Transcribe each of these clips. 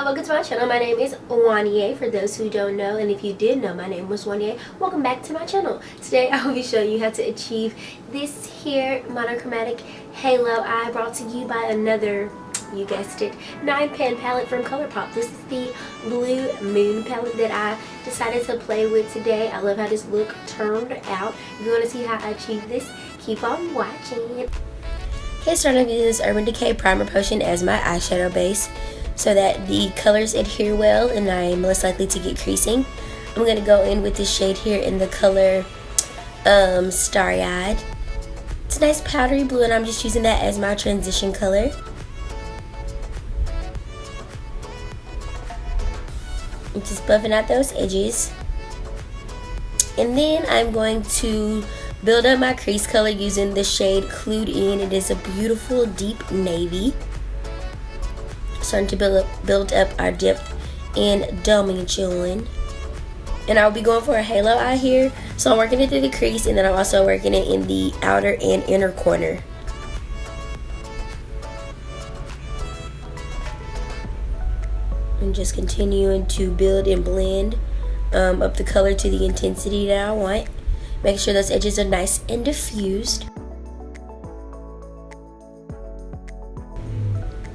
welcome to my channel. My name is Juanya, for those who don't know, and if you did know my name was Juanya, welcome back to my channel. Today I will be showing you how to achieve this here monochromatic halo eye, brought to you by another, you guessed it, 9-pan palette from ColourPop. This is the Blue Moon palette that I decided to play with today. I love how this look turned out. If you want to see how I achieved this, keep on watching. Okay, starting with this Urban Decay Primer Potion as my eyeshadow base so that the colors adhere well and I am less likely to get creasing. I'm going to go in with this shade here in the color Starry Eyed. It's a nice powdery blue and I'm just using that as my transition color. I'm just buffing out those edges. And then I'm going to build up my crease color using the shade Clued In. It is a beautiful deep navy. Starting to build up our depth in Dominion. And I'll be going for a halo eye here. So I'm working it through the crease and then I'm also working it in the outer and inner corner. And just continuing to build and blend up the color to the intensity that I want. Make sure those edges are nice and diffused.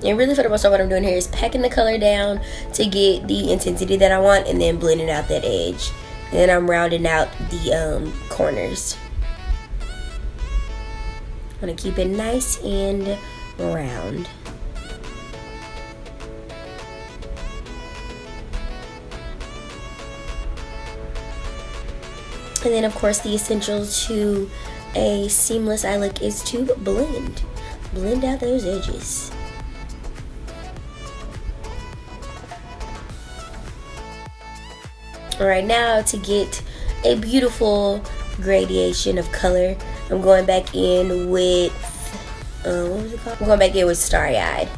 And really for the most part what I'm doing here is packing the color down to get the intensity that I want and then blending out that edge. And then I'm rounding out the corners. I'm going to keep it nice and round. And then of course the essential to a seamless eye look is to blend. Blend out those edges. Alright, now to get a beautiful gradation of color, I'm going back in with, what was it called? I'm going back in with Starry Eyed.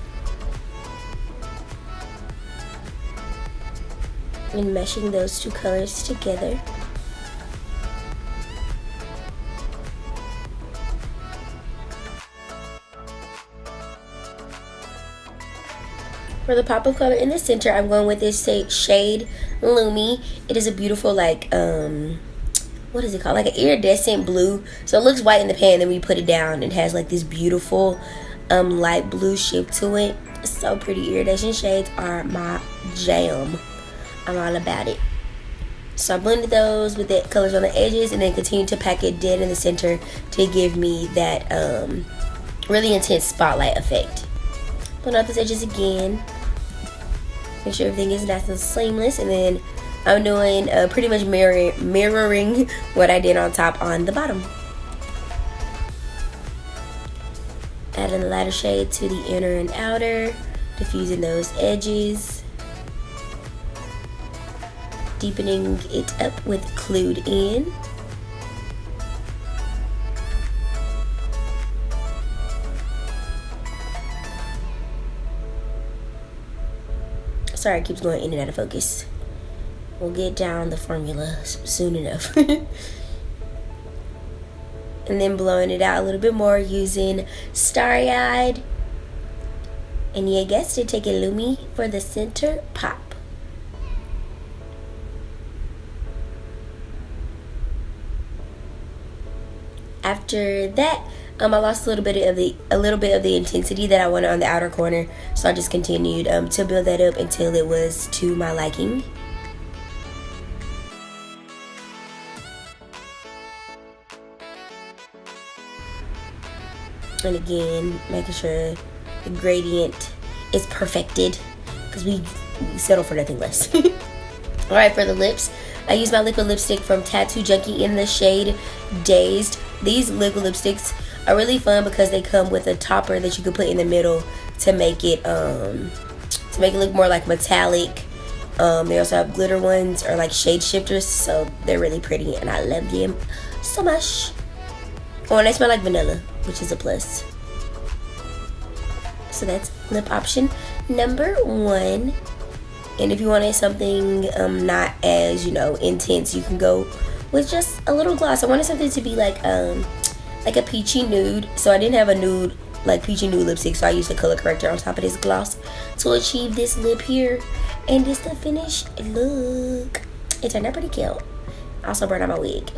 And meshing those two colors together. For the pop of color in the center, I'm going with this shade Lumi. It is a beautiful, like, what is it called? Like an iridescent blue. So it looks white in the pan, then we put it down. It has like this beautiful light blue shift to it. It's so pretty. Iridescent shades are my jam. I'm all about it. So I blended those with the colors on the edges and then continue to pack it dead in the center to give me that really intense spotlight effect. Blend out those edges again. Make sure everything is nice and seamless, and then I'm doing pretty much mirroring what I did on top on the bottom. Adding the lighter shade to the inner and outer, diffusing those edges, deepening it up with Clued In. Sorry, it keeps going in and out of focus. We'll get down the formula soon enough. And then blowing it out a little bit more using Starry Eyed. And you guessed it, take a Lumi for the center pop. After that, I lost a little bit of the intensity that I wanted on the outer corner, so I just continued to build that up until it was to my liking. And again, making sure the gradient is perfected because we settle for nothing less. Alright, for the lips, I use my liquid lipstick from Tattoo Junkie in the shade Dazed. These liquid lipsticks are really fun because they come with a topper that you can put in the middle to make it look more like metallic. They also have glitter ones or like shade shifters, so they're really pretty and I love them so much. Oh, and they smell like vanilla, which is a plus. So that's lip option number 1. And if you wanted something not as, intense, you can go with just a little gloss. I wanted something to be like a peachy nude, so I didn't have a nude like peachy nude lipstick, so I used the color corrector on top of this gloss to achieve this lip here. And this the finished look. It turned out pretty cute. Also burned out my wig.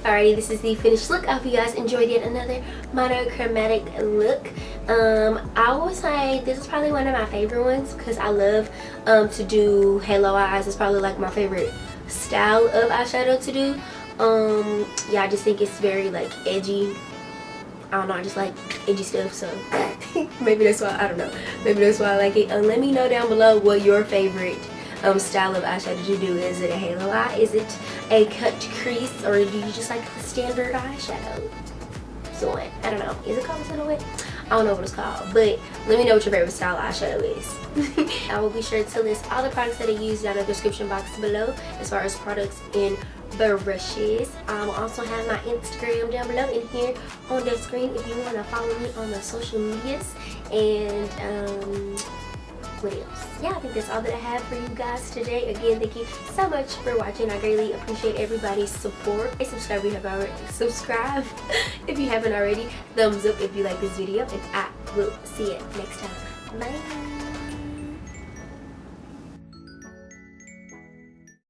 Alrighty, this is the finished look. I hope you guys enjoyed yet another monochromatic look. I would say this is probably one of my favorite ones because I love to do halo eyes. It's probably like my favorite style of eyeshadow to do. Yeah, I just think it's very like edgy. I don't know, I just like edgy stuff, so maybe that's why, I don't know, maybe that's why I like it. Let me know down below what your favorite style of eyeshadow to do. Is it a halo eye? Is it a cut crease? Or do you just like the standard eyeshadow? Silhouette. I don't know. Is it called silhouette? I don't know what it's called. But let me know what your favorite style eyeshadow is. I will be sure to list all the products that I use down in the description box below, as far as products and brushes. I will also have my Instagram down below in here on the screen if you want to follow me on the social medias. And what else? Yeah, I think that's all that I have for you guys today. Again, thank you so much for watching. I greatly appreciate everybody's support. Hey, subscribe if you haven't already. Subscribe if you haven't already. Thumbs up if you like this video. And I will see you next time. Bye.